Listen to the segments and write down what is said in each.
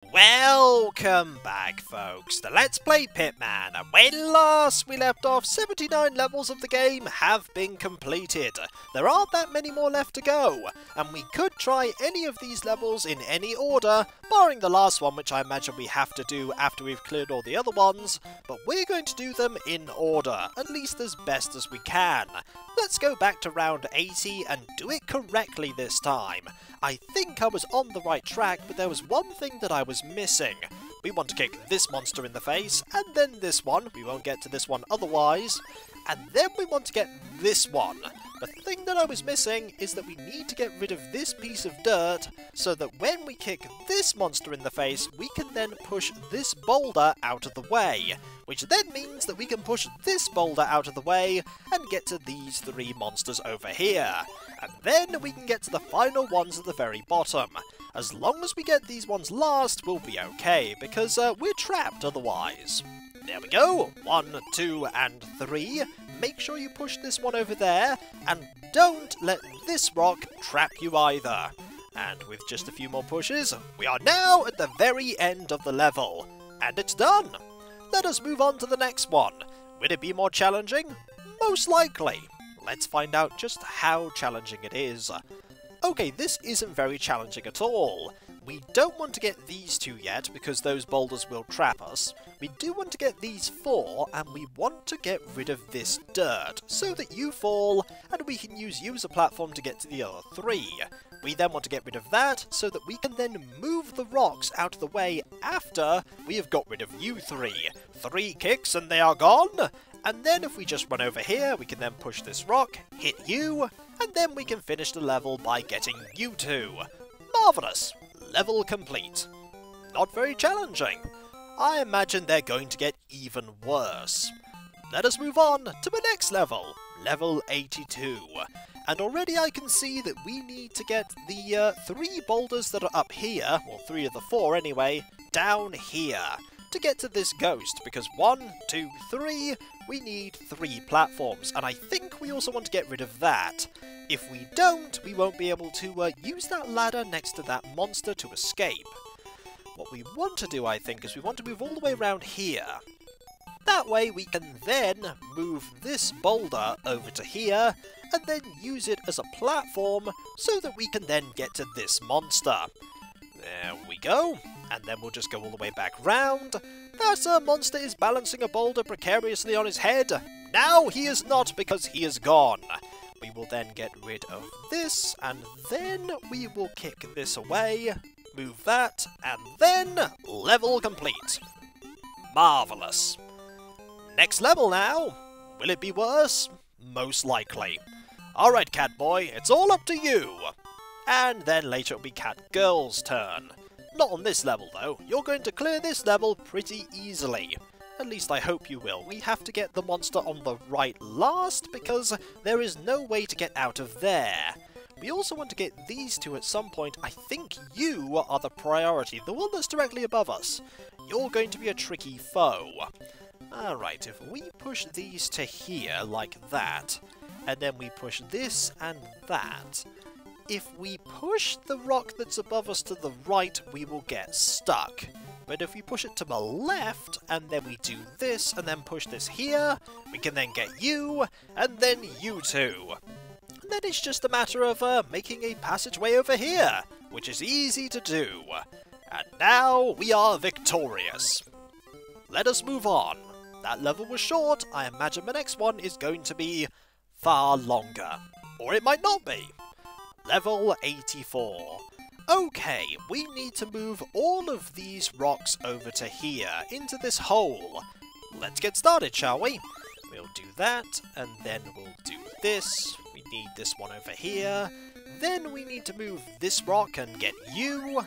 Welcome back, folks, to Let's Play Pitman, and when last we left off, 79 levels of the game have been completed. There aren't that many more left to go, and we could try any of these levels in any order, barring the last one, which I imagine we have to do after we've cleared all the other ones, but we're going to do them in order, at least as best as we can. Let's go back to round 80 and do it correctly this time. I think I was on the right track, but there was one thing that I was missing. We want to kick this monster in the face, and then this one. We won't get to this one otherwise. And then we want to get this one. The thing that I was missing is that we need to get rid of this piece of dirt, so that when we kick this monster in the face, we can then push this boulder out of the way. Which then means that we can push this boulder out of the way, and get to these three monsters over here. And then we can get to the final ones at the very bottom. As long as we get these ones last, we'll be okay, because we're trapped otherwise. There we go, 1, 2, and 3. Make sure you push this one over there, and don't let this rock trap you either. And with just a few more pushes, we are now at the very end of the level. And it's done! Let us move on to the next one. Will it be more challenging? Most likely. Let's find out just how challenging it is. Okay, this isn't very challenging at all. We don't want to get these two yet, because those boulders will trap us. We do want to get these 4, and we want to get rid of this dirt, so that you fall, and we can use you as a platform to get to the other 3. We then want to get rid of that, so that we can then move the rocks out of the way after we have got rid of you 3. 3 kicks and they are gone! And then if we just run over here, we can then push this rock, hit you, and then we can finish the level by getting you 2. Marvellous! Level complete. Not very challenging. I imagine they're going to get even worse. Let us move on to the next level, level 82. And already I can see that we need to get the 3 boulders that are up here, or 3 of the 4 anyway, down here, to get to this ghost, because 1, 2, 3, we need 3 platforms, and I think we also want to get rid of that. If we don't, we won't be able to use that ladder next to that monster to escape. What we want to do, I think, is we want to move all the way around here. That way we can then move this boulder over to here, and then use it as a platform, so that we can then get to this monster. There we go, and then we'll just go all the way back round. That monster is balancing a boulder precariously on his head. Now he is not, because he is gone. We will then get rid of this, and then we will kick this away, move that, and then level complete. Marvellous. Next level now. Will it be worse? Most likely. Alright, Catboy, it's all up to you. And then later it'll be Catgirl's turn. Not on this level though, you're going to clear this level pretty easily. At least I hope you will. We have to get the monster on the right last, because there is no way to get out of there. We also want to get these two at some point. I think you are the priority, the one that's directly above us. You're going to be a tricky foe. Alright, if we push these to here like that, and then we push this and that, if we push the rock that's above us to the right, we will get stuck. But if we push it to the left, and then we do this, and then push this here, we can then get you, and then you 2. And then it's just a matter of making a passageway over here, which is easy to do. And now we are victorious. Let us move on. That level was short. I imagine the next one is going to be far longer. Or it might not be. Level 84. Okay, we need to move all of these rocks over to here, into this hole. Let's get started, shall we? We'll do that, and then we'll do this. We need this one over here. Then we need to move this rock and get you.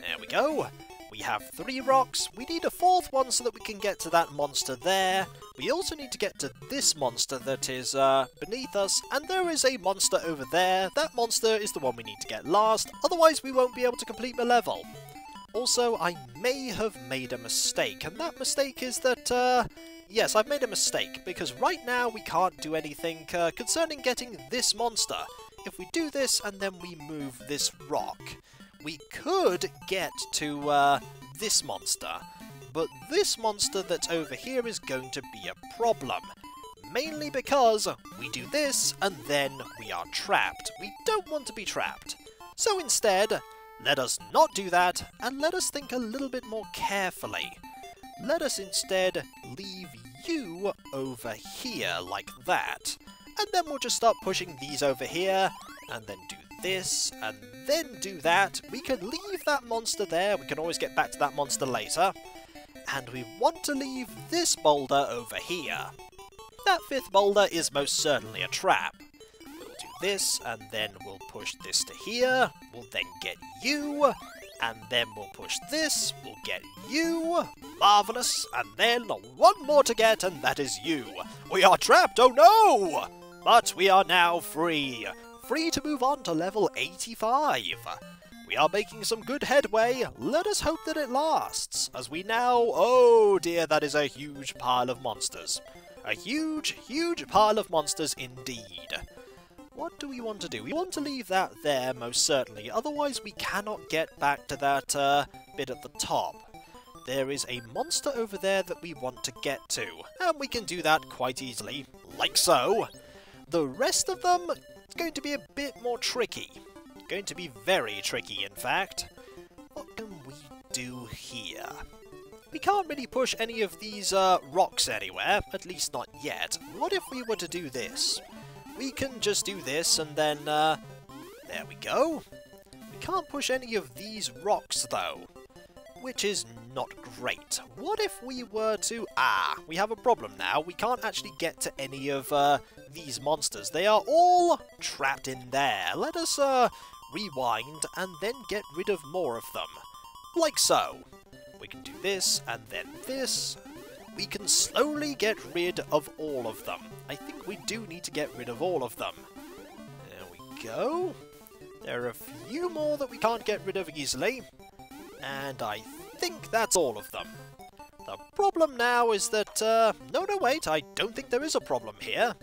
There we go. We have 3 rocks. We need a 4th one so that we can get to that monster there. We also need to get to this monster that is beneath us, and there is a monster over there. That monster is the one we need to get last, otherwise we won't be able to complete the level. Also, I may have made a mistake, and that mistake is that, yes, I've made a mistake, because right now we can't do anything concerning getting this monster. If we do this and then we move this rock, we could get to this monster, but this monster that's over here is going to be a problem. Mainly because we do this and then we are trapped. We don't want to be trapped. So instead, let us not do that and let us think a little bit more carefully. Let us instead leave you over here like that. And then we'll just start pushing these over here and then do this and then do that. We can leave that monster there. We can always get back to that monster later. And we want to leave this boulder over here. That fifth boulder is most certainly a trap. We'll do this, and then we'll push this to here. We'll then get you, and then we'll push this. We'll get you. Marvellous. And then one more to get, and that is you. We are trapped, oh no! But we are now free. Free to move on to level 85. We are making some good headway. Let us hope that it lasts, as we now... Oh dear, that is a huge pile of monsters. A huge, huge pile of monsters indeed. What do we want to do? We want to leave that there, most certainly. Otherwise, we cannot get back to that bit at the top. There is a monster over there that we want to get to, and we can do that quite easily, like so. The rest of them is going to be a bit more tricky. Going to be very tricky, in fact. What can we do here? We can't really push any of these rocks anywhere, at least not yet. What if we were to do this? We can just do this and then, there we go. We can't push any of these rocks though, which is not great. What if we were to... we have a problem now. We can't actually get to any of these monsters. They are all trapped in there. Let us rewind and then get rid of more of them, like so. We can do this, and then this. We can slowly get rid of all of them. I think we do need to get rid of all of them. There we go. There are a few more that we can't get rid of easily. And I think that's all of them. The problem now is that... No, wait, I don't think there is a problem here.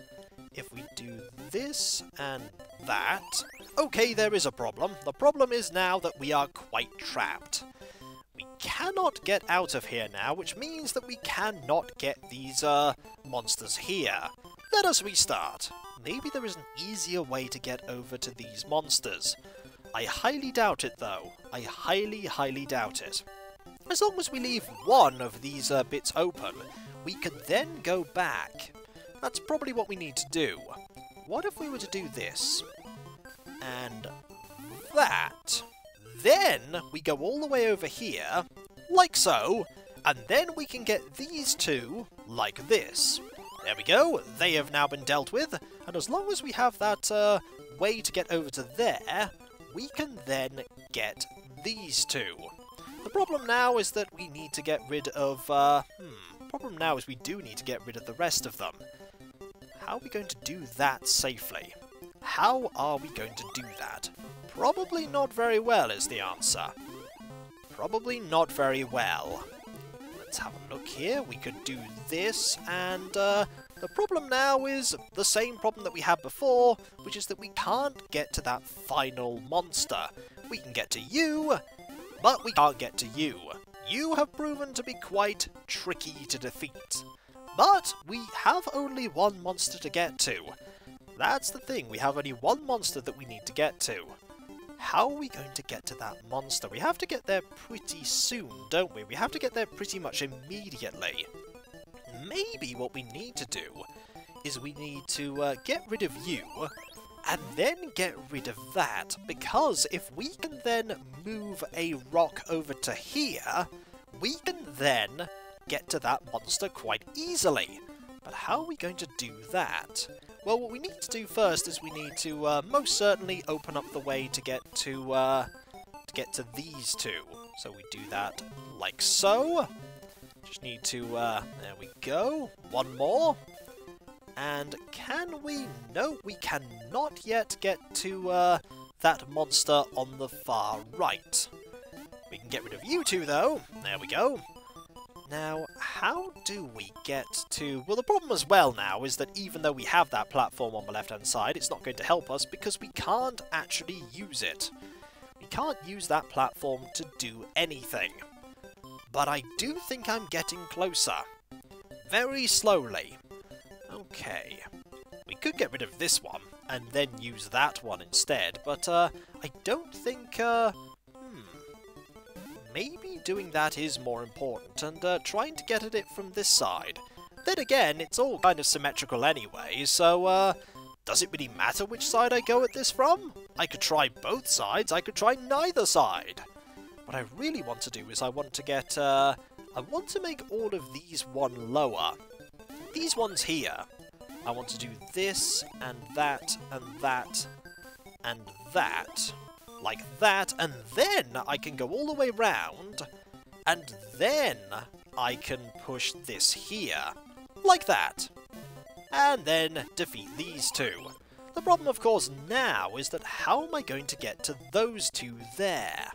If we do this and that... Okay, there is a problem. The problem is now that we are quite trapped. We cannot get out of here now, which means that we cannot get these monsters here. Let us restart. Maybe there is an easier way to get over to these monsters. I highly doubt it, though. I highly, highly doubt it. As long as we leave one of these bits open, we can then go back. That's probably what we need to do. What if we were to do this? And that... Then we go all the way over here, like so, and then we can get these two like this. There we go, they have now been dealt with, and as long as we have that way to get over to there, we can then get these two. The problem now is that we need to get rid of, problem now is we do need to get rid of the rest of them. How are we going to do that safely? How are we going to do that? Probably not very well is the answer. Probably not very well. Let's have a look here. We could do this, and the problem now is the same problem that we had before, which is that we can't get to that final monster. We can get to you, but we can't get to you. You have proven to be quite tricky to defeat. But we have only one monster to get to. That's the thing, we have only one monster that we need to get to. How are we going to get to that monster? We have to get there pretty soon, don't we? We have to get there pretty much immediately. Maybe what we need to do is we need to get rid of you, and then get rid of that, because if we can then move a rock over to here, we can then get to that monster quite easily. But how are we going to do that? Well, what we need to do first is we need to most certainly open up the way to get to these two. So we do that like so. Just need to, there we go. One more. And can we? No, we cannot yet get to that monster on the far right. We can get rid of you two, though. There we go. Now, how do we get to... Well, the problem as well now is that even though we have that platform on the left-hand side, it's not going to help us because we can't actually use it. We can't use that platform to do anything. But I do think I'm getting closer. Very slowly. Okay. We could get rid of this one, and then use that one instead, but I don't think, maybe doing that is more important, and trying to get at it from this side. Then again, it's all kind of symmetrical anyway, so, does it really matter which side I go at this from? I could try both sides, I could try neither side. What I really want to do is I want to get, I want to make all of these one lower. These ones here, I want to do this, and that, and that, and that, like that, and then I can go all the way round, and then I can push this here, like that, and then defeat these two. The problem, of course, now is that how am I going to get to those two there?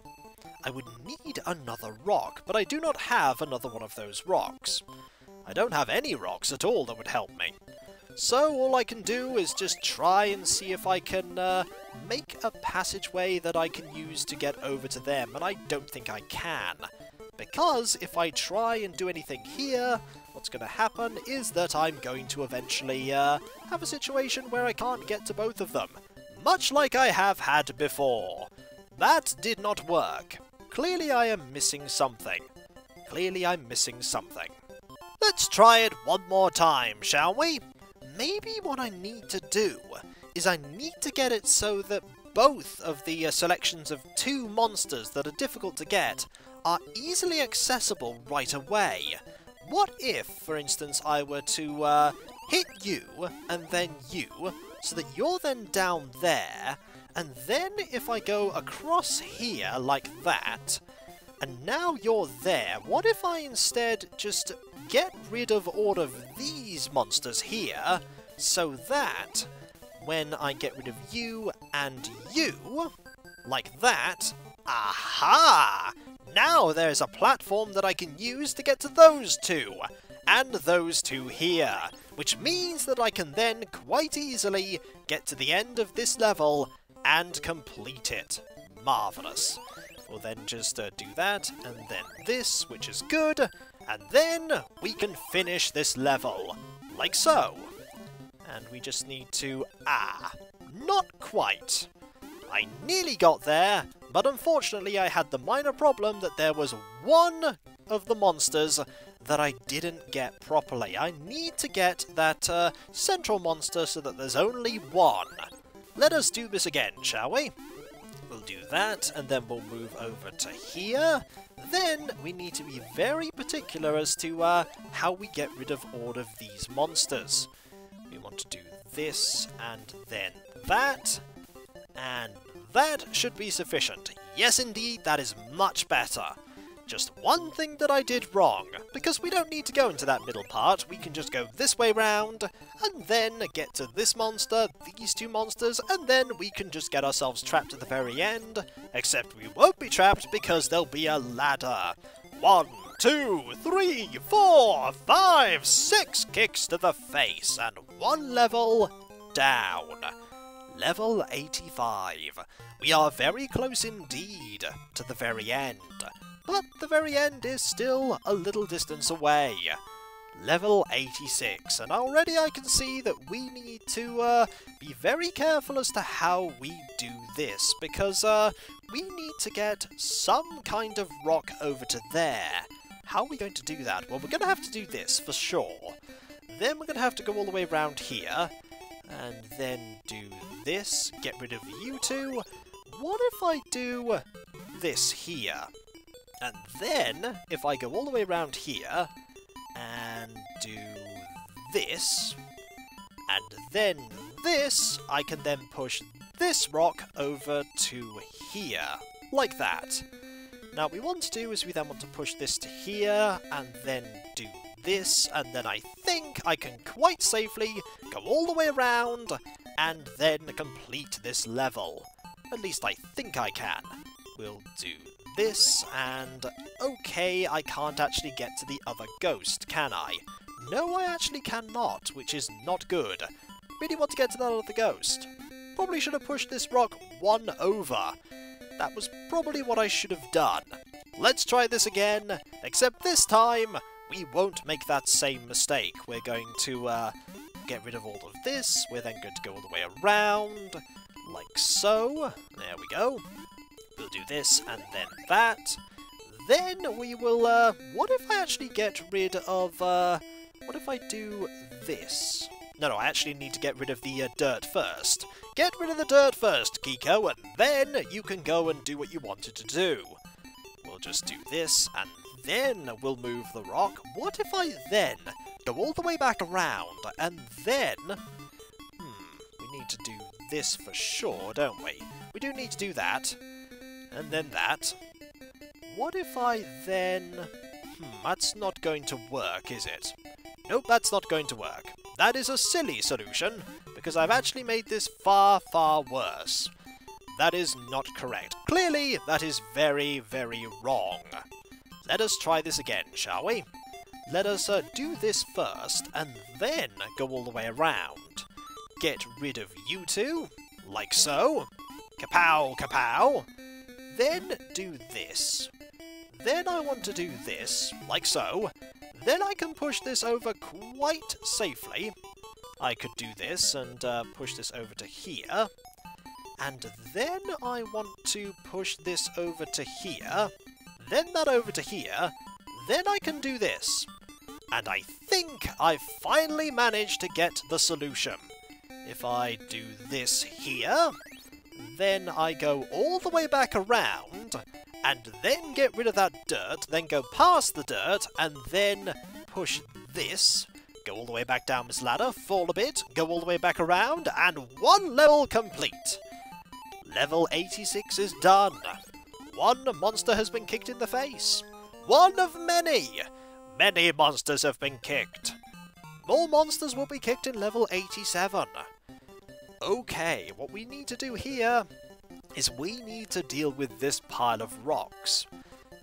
I would need another rock, but I do not have another one of those rocks. I don't have any rocks at all that would help me. So all I can do is just try and see if I can make a passageway that I can use to get over to them, and I don't think I can. Because if I try and do anything here, what's going to happen is that I'm going to eventually have a situation where I can't get to both of them. Much like I have had before. That did not work. Clearly I am missing something. Clearly I'm missing something. Let's try it one more time, shall we? Maybe what I need to do is I need to get it so that both of the selections of two monsters that are difficult to get are easily accessible right away. What if, for instance, I were to hit you and then you, so that you're then down there, and then if I go across here like that, and now you're there, what if I instead just get rid of all of these monsters here, so that when I get rid of you and you, like that, aha! Now there's a platform that I can use to get to those two, and those two here, which means that I can then quite easily get to the end of this level and complete it. Marvellous. We'll then just do that, and then this, which is good, and then we can finish this level, like so. And we just need to... not quite. I nearly got there, but unfortunately I had the minor problem that there was one of the monsters that I didn't get properly. I need to get that central monster so that there's only one. Let us do this again, shall we? We'll do that, and then we'll move over to here. Then we need to be very particular as to how we get rid of all of these monsters. We want to do this, and then that, and that should be sufficient. Yes, indeed, that is much better. Just one thing that I did wrong, because we don't need to go into that middle part, we can just go this way round, and then get to this monster, these two monsters, and then we can just get ourselves trapped at the very end, except we won't be trapped because there'll be a ladder. 1, 2, 3, 4, 5, 6 kicks to the face, and one level down. Level 85. We are very close indeed to the very end. But the very end is still a little distance away. Level 86, and already I can see that we need to be very careful as to how we do this, because we need to get some kind of rock over to there. How are we going to do that? Well, we're going to have to do this, for sure. Then we're going to have to go all the way around here, and then do this, get rid of you two. What if I do this here? And then, if I go all the way around here, and do this, and then this, I can then push this rock over to here, like that. Now, what we want to do is we then want to push this to here, and then do this, and then I think I can quite safely go all the way around, and then complete this level. At least I think I can. We'll do this, and okay, I can't actually get to the other ghost, can I? No, I actually cannot, which is not good. Really want to get to that other ghost. Probably should have pushed this rock one over. That was probably what I should have done. Let's try this again, except this time we won't make that same mistake. We're going to get rid of all of this. We're then going to go all the way around, like so. There we go. We'll do this and then that. Then we will, what if I actually get rid of, what if I do this? No, I actually need to get rid of the dirt first. Get rid of the dirt first, Kiko, and then you can go and do what you wanted to do. We'll just do this, and then we'll move the rock. What if I then go all the way back around, and then... we need to do this for sure, don't we? We do need to do that, and then that. What if I then... that's not going to work, is it? Nope, that's not going to work. That is a silly solution, because I've actually made this far, far worse. That is not correct. Clearly, that is very, very wrong. Let us try this again, shall we? Let us do this first, and then go all the way around. Get rid of you two, like so. Kapow, kapow. Then do this. Then I want to do this, like so. Then I can push this over quite safely. I could do this and push this over to here. And then I want to push this over to here. Then that over to here. Then I can do this. And I think I've finally managed to get the solution. If I do this here, then I go all the way back around, and then get rid of that dirt, then go past the dirt, and then push this, go all the way back down this ladder, fall a bit, go all the way back around, and one level complete! Level 86 is done. One monster has been kicked in the face. One of many! Many monsters have been kicked. More monsters will be kicked in level 87. Okay, what we need to do here is we need to deal with this pile of rocks.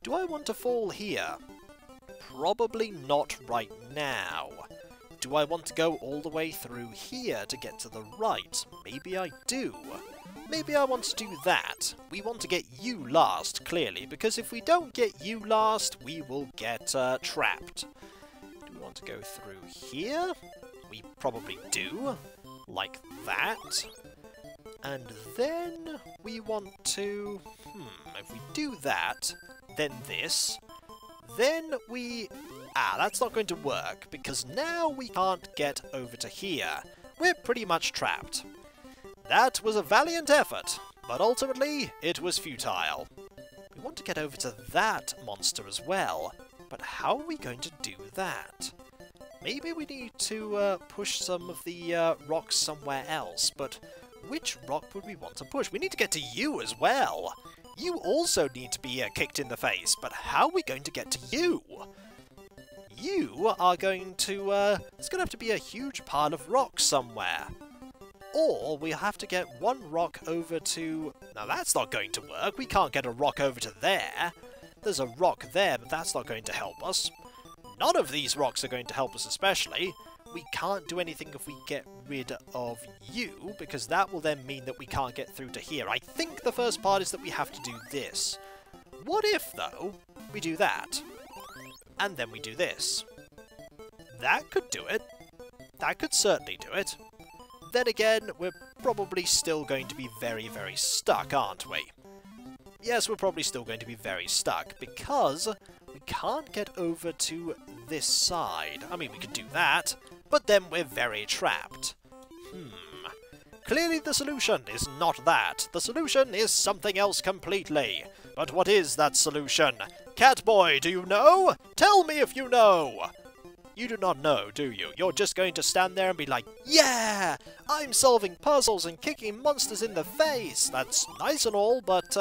Do I want to fall here? Probably not right now. Do I want to go all the way through here to get to the right? Maybe I do. Maybe I want to do that. We want to get you last, clearly, because if we don't get you last, we will get trapped. Do we want to go through here? We probably do. Like that. And then we want to... if we do that, then this, then we... that's not going to work, because now we can't get over to here. We're pretty much trapped. That was a valiant effort, but ultimately it was futile. We want to get over to that monster as well, but how are we going to do that? Maybe we need to push some of the rocks somewhere else, but which rock would we want to push? We need to get to you as well! You also need to be kicked in the face, but how are we going to get to you? You are going to... there's going to have to be a huge pile of rocks somewhere. Or we'll have to get one rock over to... Now that's not going to work, we can't get a rock over to there. There's a rock there, but that's not going to help us. None of these rocks are going to help us especially. We can't do anything if we get rid of you, because that will then mean that we can't get through to here. I think the first part is that we have to do this. What if, though, we do that, and then we do this? That could do it. That could certainly do it. Then again, we're probably still going to be very, very stuck, aren't we? Yes, we're probably still going to be very stuck, because we can't get over to this side. I mean, we could do that, but then we're very trapped. Clearly the solution is not that. The solution is something else completely. But what is that solution? Catboy, do you know? Tell me if you know! You do not know, do you? You're just going to stand there and be like, yeah! I'm solving puzzles and kicking monsters in the face! That's nice and all, but,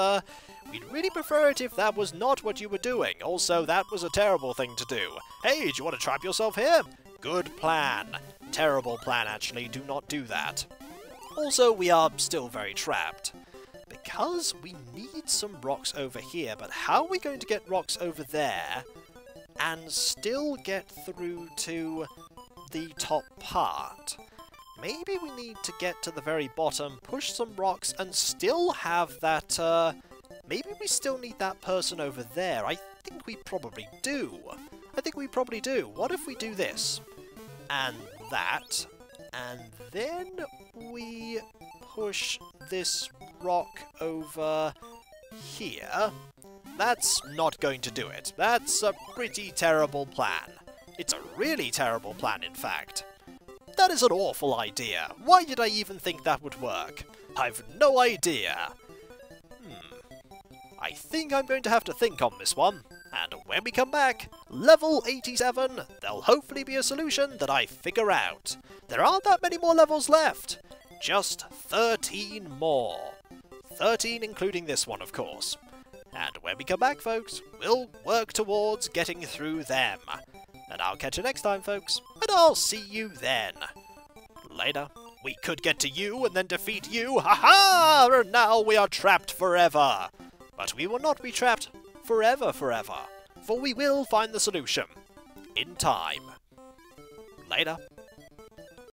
we'd really prefer it if that was not what you were doing. Also, that was a terrible thing to do. Hey, do you want to trap yourself here? Good plan. Terrible plan, actually. Do not do that. Also, we are still very trapped. Because we need some rocks over here, but how are we going to get rocks over there and still get through to the top part? Maybe we need to get to the very bottom, push some rocks, and still have that, still need that person over there? I think we probably do. What if we do this? And that. And then we push this rock over here. That's not going to do it. That's a pretty terrible plan. It's a really terrible plan, in fact. That is an awful idea. Why did I even think that would work? I've no idea. I think I'm going to have to think on this one. And when we come back, level 87, there'll hopefully be a solution that I figure out. There aren't that many more levels left. Just 13 more. 13 including this one, of course. And when we come back, folks, we'll work towards getting through them. And I'll catch you next time, folks, and I'll see you then. Later. We could get to you and then defeat you, ha-ha! And now we are trapped forever. But we will not be trapped forever, for we will find the solution. In time. Later.